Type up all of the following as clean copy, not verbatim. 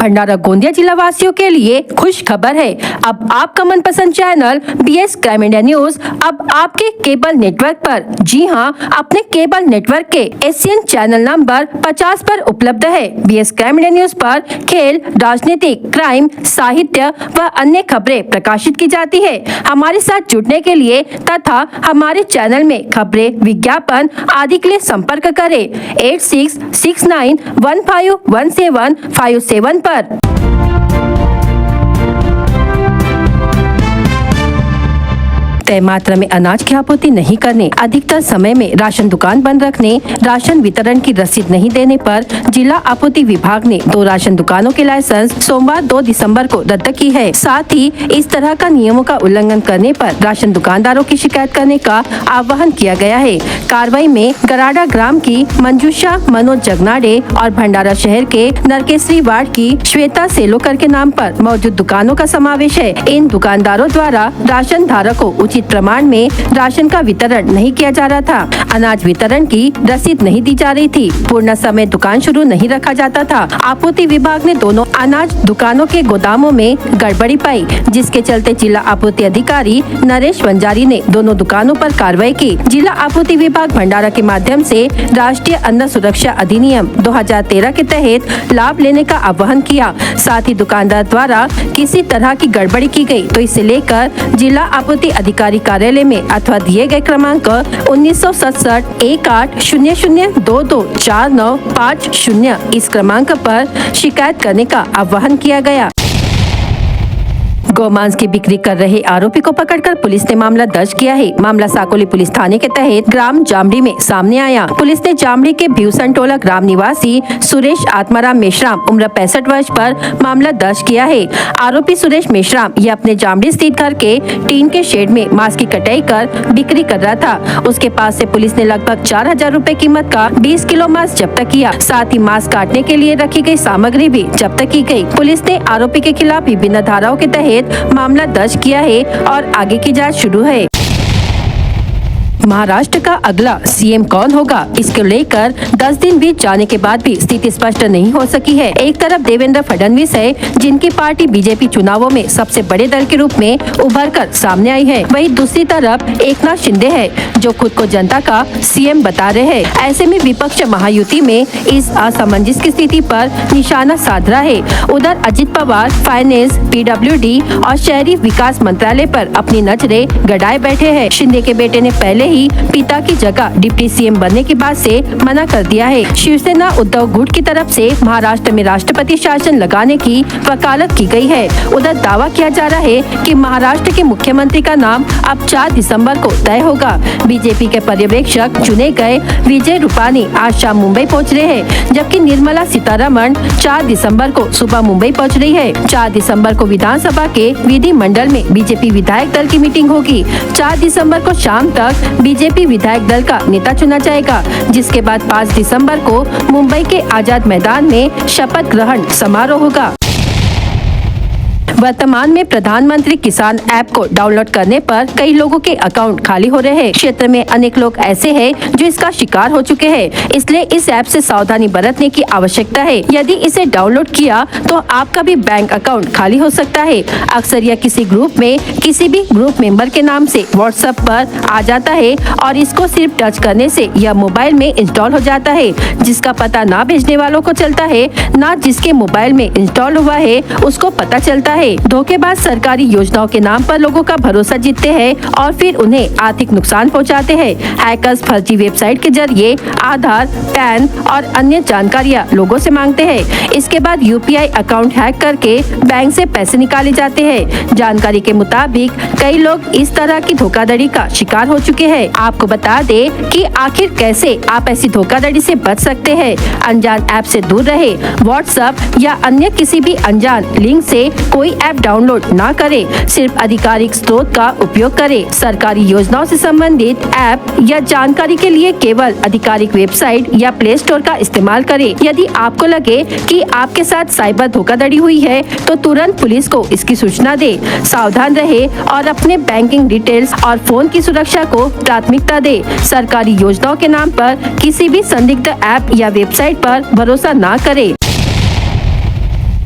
भंडारा गोंदिया जिला वासियों के लिए खुश खबर है। अब आपका मनपसंद channel BS crime India news अब आपके केबल नेटवर्क पर, जी हां, अपने केबल नेटवर्क के एशियन चैनल नंबर 50 पर उपलब्ध है। BS क्राइम इंडिया न्यूज पर खेल, राजनीतिक, क्राइम, साहित्य व अन्य खबरें प्रकाशित की जाती है। हमारे साथ जुड़ने के लिए तथा हमारे चैनल में खबरें, विज्ञापन आदि के लिए संपर्क करें 8669151757 पर। तय मात्रा में अनाज की आपूर्ति नहीं करने, अधिकतर समय में राशन दुकान बंद रखने, राशन वितरण की रसीद नहीं देने पर जिला आपूर्ति विभाग ने 2 राशन दुकानों के लाइसेंस सोमवार 2 दिसंबर को रद्द की है। साथ ही इस तरह का नियमों का उल्लंघन करने पर राशन दुकानदारों की शिकायत करने का आह्वान किया गया है। कार्रवाई में गराडा ग्राम की मंजूषा मनोज जगनाडे और भंडारा शहर के नरकेसरी वार्ड की श्वेता सेलोकर के नाम पर मौजूद दुकानों का समावेश है। इन दुकानदारों द्वारा राशन धारक को उचित प्रमाण में राशन का वितरण नहीं किया जा रहा था। अनाज वितरण की रसीद नहीं दी जा रही थी। पूर्ण समय दुकान शुरू नहीं रखा जाता था। आपूर्ति विभाग ने दोनों अनाज दुकानों के गोदामों में गड़बड़ी पाई, जिसके चलते जिला आपूर्ति अधिकारी नरेश वंजारी ने दोनों दुकानों पर कार्रवाई की। जिला आपूर्ति विभाग भंडारा के माध्यम से राष्ट्रीय अन्न सुरक्षा अधिनियम 2013 के तहत लाभ लेने का आह्वान किया। साथ ही दुकानदार द्वारा किसी तरह की गड़बड़ी की गई तो इसे लेकर जिला आपूर्ति अधिकारी कार्यालय में अथवा दिए गए क्रमांक 1967-1800-224950 इस क्रमांक पर शिकायत करने का आह्वान किया गया। गौमांस की बिक्री कर रहे आरोपी को पकड़कर पुलिस ने मामला दर्ज किया है। मामला साकोली पुलिस थाने के तहत ग्राम जामड़ी में सामने आया। पुलिस ने जामड़ी के भीवसन टोला ग्राम निवासी सुरेश आत्माराम मेश्राम उम्र 65 वर्ष पर मामला दर्ज किया है। आरोपी सुरेश मेश्राम ये अपने जामड़ी स्थित घर के टीन के शेड में मांस की कटाई कर बिक्री कर रहा था। उसके पास से पुलिस ने लगभग 4000 रुपए कीमत का 20 किलो मांस जब्त किया। साथ ही मांस काटने के लिए रखी गई सामग्री भी जब्त की गई। पुलिस ने आरोपी के खिलाफ विभिन्न धाराओं के तहत मामला दर्ज किया है और आगे की जांच शुरू है। महाराष्ट्र का अगला सीएम कौन होगा, इसको लेकर 10 दिन बीत जाने के बाद भी स्थिति स्पष्ट नहीं हो सकी है। एक तरफ देवेंद्र फडणवीस है, जिनकी पार्टी बीजेपी चुनावों में सबसे बड़े दल के रूप में उभर कर सामने आई है। वहीं दूसरी तरफ एकनाथ शिंदे है, जो खुद को जनता का सीएम बता रहे हैं। ऐसे में विपक्ष महायुति में इस असमंजस की स्थिति पर निशाना साध रहा है। उधर अजित पवार फाइनेंस, PWD और शहरी विकास मंत्रालय पर अपनी नजरें गड़ाए बैठे हैं। शिंदे के बेटे ने पहले ही पिता की जगह डिप्टी सीएम बनने की बात से मना कर दिया है। शिवसेना उद्धव गुट की तरफ से महाराष्ट्र में राष्ट्रपति शासन लगाने की वकालत की गई है। उधर दावा किया जा रहा है कि महाराष्ट्र के मुख्यमंत्री का नाम अब 4 दिसंबर को तय होगा। बीजेपी के पर्यवेक्षक चुने गए विजय रूपानी आज शाम मुंबई पहुंच रहे हैं, जबकि निर्मला सीतारमण 4 दिसंबर को सुबह मुंबई पहुंच रही है। 4 दिसंबर को विधानसभा के विधि मंडल में बीजेपी विधायक दल की मीटिंग होगी। 4 दिसंबर को शाम तक बीजेपी विधायक दल का नेता चुना जाएगा, जिसके बाद 5 दिसंबर को मुंबई के आजाद मैदान में शपथ ग्रहण समारोह होगा। वर्तमान में प्रधानमंत्री किसान ऐप को डाउनलोड करने पर कई लोगों के अकाउंट खाली हो रहे हैं। क्षेत्र में अनेक लोग ऐसे हैं जो इसका शिकार हो चुके हैं, इसलिए इस ऐप से सावधानी बरतने की आवश्यकता है। यदि इसे डाउनलोड किया तो आपका भी बैंक अकाउंट खाली हो सकता है। अक्सर यह किसी ग्रुप में किसी भी ग्रुप मेंबर के नाम से व्हाट्सएप पर आ जाता है और इसको सिर्फ टच करने से यह मोबाइल में इंस्टॉल हो जाता है, जिसका पता ना भेजने वालों को चलता है, ना जिसके मोबाइल में इंस्टॉल हुआ है उसको पता चलता है। धोखेबाज सरकारी योजनाओं के नाम पर लोगों का भरोसा जीतते हैं और फिर उन्हें आर्थिक नुकसान पहुंचाते हैं। हैकर्स फर्जी वेबसाइट के जरिए आधार, पैन और अन्य जानकारियां लोगों से मांगते हैं। इसके बाद UPI अकाउंट हैक करके बैंक से पैसे निकाले जाते हैं। जानकारी के मुताबिक कई लोग इस तरह की धोखाधड़ी का शिकार हो चुके हैं। आपको बता दें कि आखिर कैसे आप ऐसी धोखाधड़ी से बच सकते हैं। अनजान ऐप से दूर रहे। व्हाट्सएप या अन्य किसी भी अनजान लिंक से कोई ऐप डाउनलोड ना करें। सिर्फ आधिकारिक स्रोत का उपयोग करें। सरकारी योजनाओं से संबंधित ऐप या जानकारी के लिए केवल आधिकारिक वेबसाइट या प्ले स्टोर का इस्तेमाल करें। यदि आपको लगे कि आपके साथ साइबर धोखाधड़ी हुई है तो तुरंत पुलिस को इसकी सूचना दें। सावधान रहे और अपने बैंकिंग डिटेल्स और फोन की सुरक्षा को प्राथमिकता दें। सरकारी योजनाओं के नाम पर किसी भी संदिग्ध ऐप या वेबसाइट पर भरोसा ना करें।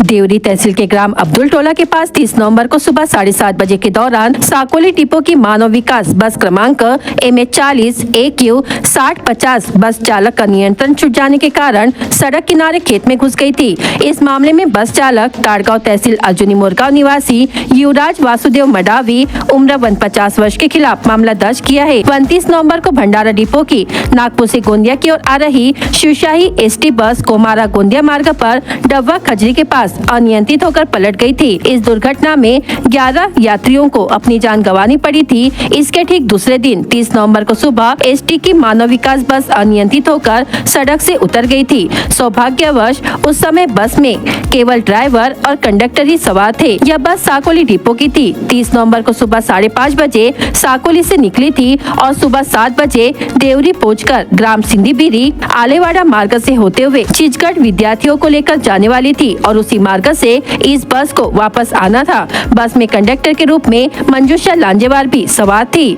देवरी तहसील के ग्राम अब्दुल टोला के पास 30 नवंबर को सुबह 7:30 बजे के दौरान साकोली डिपो की मानव विकास बस क्रमांक MH40 AQ 6050 बस चालक का नियंत्रण छूट जाने के कारण सड़क किनारे खेत में घुस गई थी। इस मामले में बस चालक ताड़गांव तहसील अर्जुनी मोरगांव निवासी युवराज वासुदेव मडावी उम्र 50 वर्ष के खिलाफ मामला दर्ज किया है। 29 नवंबर को भंडारा डिपो की नागपुर से गोंदिया की ओर आ रही शिवशाही ST बस कोमारा गोंदिया मार्ग पर डब्बा खजरी के पास अनियंत्रित होकर पलट गई थी। इस दुर्घटना में 11 यात्रियों को अपनी जान गंवानी पड़ी थी। इसके ठीक दूसरे दिन 30 नवंबर को सुबह ST की मानव विकास बस अनियंत्रित होकर सड़क से उतर गई थी। सौभाग्यवश उस समय बस में केवल ड्राइवर और कंडक्टर ही सवार थे। यह बस साकोली डिपो की थी। 30 नवंबर को सुबह 5:30 बजे साकोली से निकली थी और सुबह 7 बजे देवरी पहुंचकर ग्राम सिंधी बीरी आलेवाड़ा मार्ग से होते हुए चिचगढ़ विद्यार्थियों को लेकर जाने वाली थी और उसी मार्ग से इस बस को वापस आना था। बस में कंडक्टर के रूप में मंजूषा लांजेवार भी सवार थी।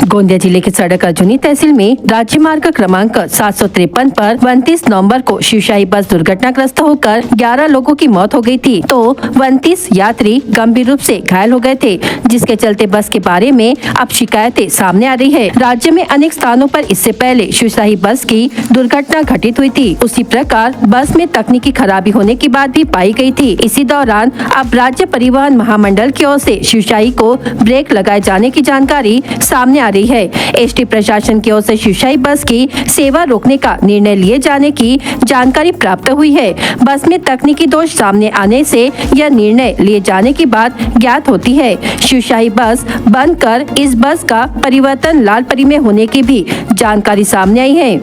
गोंदिया जिले के सड़क अर्जुनी तहसील में राज्य मार्ग क्रमांक 753 पर 29 नवंबर को शिवशाही बस दुर्घटनाग्रस्त होकर 11 लोगों की मौत हो गई थी तो 29 यात्री गंभीर रूप से घायल हो गए थे, जिसके चलते बस के बारे में अब शिकायतें सामने आ रही है। राज्य में अनेक स्थानों पर इससे पहले शिवशाही बस की दुर्घटना घटित हुई थी। उसी प्रकार बस में तकनीकी खराबी होने की बात भी पाई गई थी। इसी दौरान अब राज्य परिवहन महामंडल की ओर से शिवशाही को ब्रेक लगाए जाने की जानकारी सामने आ रही है। ST प्रशासन की ओर से शिवशाही बस की सेवा रोकने का निर्णय लिए जाने की जानकारी प्राप्त हुई है। बस में तकनीकी दोष सामने आने से यह निर्णय लिए जाने की बात ज्ञात होती है। शिवशाही बस बंद कर इस बस का परिवर्तन लालपरी में होने की भी जानकारी सामने आई है।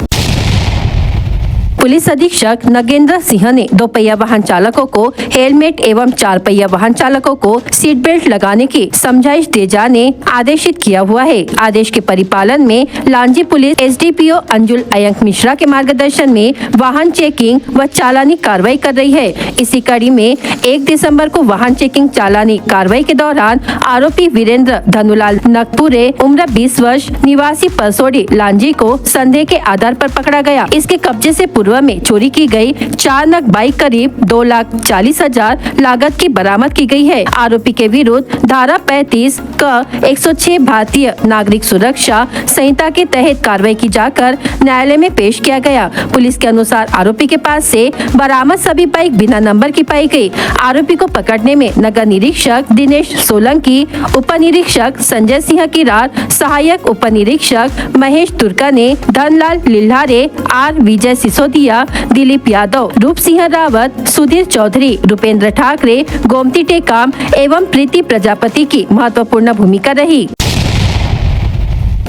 पुलिस अधीक्षक नगेंद्र सिंह ने 2 पहिया वाहन चालकों को हेलमेट एवं 4 पहिया वाहन चालकों को सीट बेल्ट लगाने की समझाइश दिए जाने आदेशित किया हुआ है। आदेश के परिपालन में लांजी पुलिस SDPO अंजुल अयंक मिश्रा के मार्गदर्शन में वाहन चेकिंग व चालानी कार्रवाई कर रही है। इसी कड़ी में 1 दिसंबर को वाहन चेकिंग चालानी कार्रवाई के दौरान आरोपी वीरेंद्र धनुलाल नगपुरे उम्र 20 वर्ष निवासी परसोड़ी लांजी को संदेह के आधार पर पकड़ा गया। इसके कब्जे से पूर्व में चोरी की गई 4 नग बाइक करीब 2,40,000 लागत की बरामद की गई है। आरोपी के विरुद्ध धारा 35 का 106 भारतीय नागरिक सुरक्षा संहिता के तहत कार्रवाई की जाकर न्यायालय में पेश किया गया। पुलिस के अनुसार आरोपी के पास से बरामद सभी बाइक बिना नंबर की पाई गई। आरोपी को पकड़ने में नगर निरीक्षक दिनेश सोलंकी, उप निरीक्षक संजय सिंह किरार, सहायक उप निरीक्षक महेश तुर्काने, धनलाल लिल्हारे, R विजय सिसोदिया, दिलीप यादव, रूप सिंह रावत, सुधीर चौधरी, रुपेंद्र ठाकरे, गोमती टेकाम एवं प्रीति प्रजापति की महत्वपूर्ण भूमिका रही।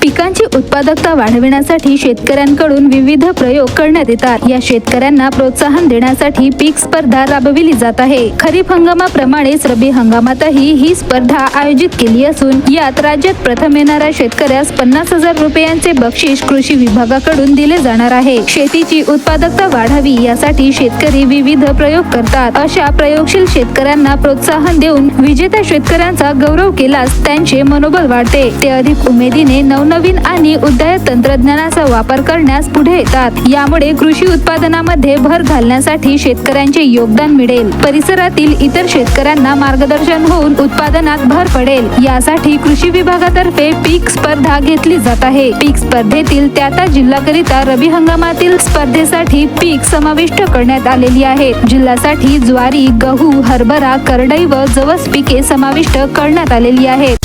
पिकांची उत्पादकता वाढविण्यासाठी शेतकऱ्यांकडून विविध प्रयोग करण्यात येतात। या शेतकऱ्यांना प्रोत्साहन देण्यासाठी पीक स्पर्धा राबविली जात आहे। खरीप हंगामाप्रमाणेच रब्बी हंगामातही ही स्पर्धा आयोजित केली असून यात राज्यात प्रथम येणाऱ्या शेतकऱ्यास 50,000 रुपयांचे बक्षीस कृषी विभागाकडून दिले जाणार आहे। शेतीची उत्पादकता वाढावी यासाठी शेतकरी विविध प्रयोग करतात। अशा प्रयोगशील शेतकऱ्यांना प्रोत्साहन देऊन विजेत्या शेतकऱ्यांचा गौरव केल्यास त्यांचे मनोबल वाढते। ते अधिक उमेदीने नवीन आणि उदय तंत्रज्ञानाचा वापर करण्यास पुढे येतात। यामुळे कृषी उत्पादनामध्ये भर घालण्यासाठी शेतकऱ्यांचे योगदान मिळेल। परिसरातील इतर शेतकऱ्यांना मार्गदर्शन होऊन उत्पादनात भर पडेल। यासाठी कृषी विभागातर्फे पीक स्पर्धा घेतली जात आहे। पीक स्पर्धेतील त्या जिल्ह्याकरिता रब्बी हंगामातील स्पर्धेसाठी पीक समाविष्ट करण्यात आलेली आहेत। जिल्ह्यासाठी ज्वारी, गहू, हरभरा, करडई व जवस पिके समाविष्ट करण्यात आलेली आहेत।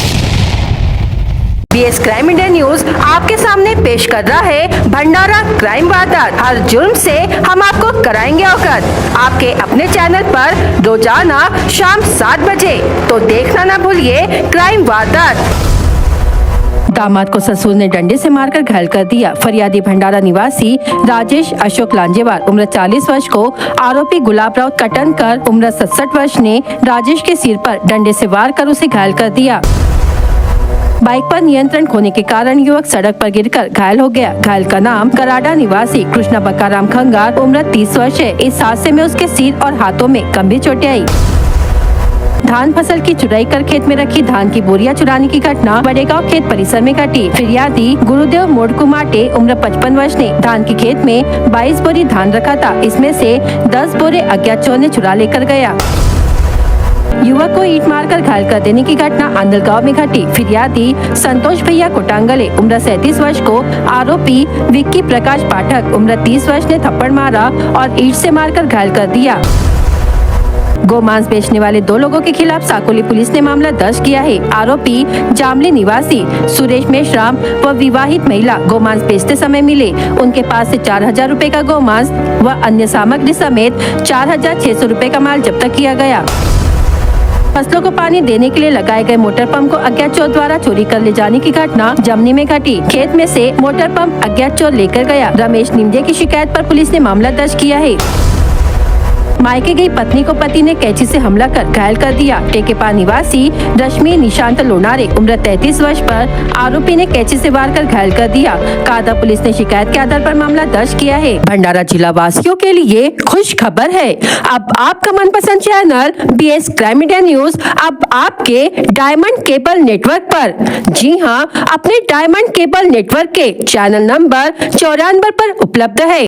BS क्राइम इंडिया न्यूज आपके सामने पेश कर रहा है भंडारा क्राइम वारदात। हर जुर्म से हम आपको कराएंगे अवगत। आपके अपने चैनल पर रोजाना शाम 7 बजे, तो देखना ना भूलिए क्राइम वारदात। दामाद को ससुर ने डंडे से मारकर घायल कर दिया। फरियादी भंडारा निवासी राजेश अशोक लांजेवार उम्र 40 वर्ष को आरोपी गुलाबराव कटनकर उम्र 67 वर्ष ने राजेश के सिर पर डंडे से वार कर उसे घायल कर दिया। बाइक पर नियंत्रण खोने के कारण युवक सड़क पर गिरकर घायल हो गया। घायल का नाम कराडा निवासी कृष्णा बकाराम खंगार उम्र 30 वर्ष है। इस हादसे में उसके सिर और हाथों में गंभीर चोटें आई। धान फसल की चुराई कर खेत में रखी धान की बोरियां चुराने की घटना बड़ेगांव खेत परिसर में घटी। फिरियादी गुरुदेव मोड़कुमाटे उम्र 55 वर्ष ने धान की खेत में 22 बोरी धान रखा था। इसमें से 10 बोरे अज्ञात चोर ने चुरा लेकर गया। युवक को ईंट मारकर घायल कर देने की घटना आंदलगांव में घटी। फिरियादी संतोष भैया कोटांगले उम्र 37 वर्ष को आरोपी विक्की प्रकाश पाठक उम्र 30 वर्ष ने थप्पड़ मारा और ईंट से मारकर घायल कर दिया। गोमांस बेचने वाले 2 लोगों के खिलाफ साकोली पुलिस ने मामला दर्ज किया है। आरोपी जामली निवासी सुरेश मेश्राम व विवाहित महिला गोमांस बेचते समय मिले। उनके पास से 4000 रुपए का गोमांस व अन्य सामग्री समेत 4600 रुपए का माल जब्त किया गया। फसलों को पानी देने के लिए लगाए गए मोटर पंप को अज्ञात चोर द्वारा चोरी कर ले जाने की घटना जमनी में घटी। खेत में से मोटर पंप अज्ञात चोर लेकर गया। रमेश निमजे की शिकायत पर पुलिस ने मामला दर्ज किया है। मायके गई पत्नी को पति ने कैंची से हमला कर घायल कर दिया। टेकेपा निवासी रश्मि निशांत लोनारे उम्र 33 वर्ष पर आरोपी ने कैंची से वार कर घायल कर दिया। कादा पुलिस ने शिकायत के आधार पर मामला दर्ज किया है। भंडारा जिला वासियों के लिए खुश खबर है, अब आपका मनपसंद channel BS crime media news अब आपके डायमंड केबल नेटवर्क पर। जी हाँ, अपने डायमंड केबल नेटवर्क के चैनल नंबर 94 पर उपलब्ध है।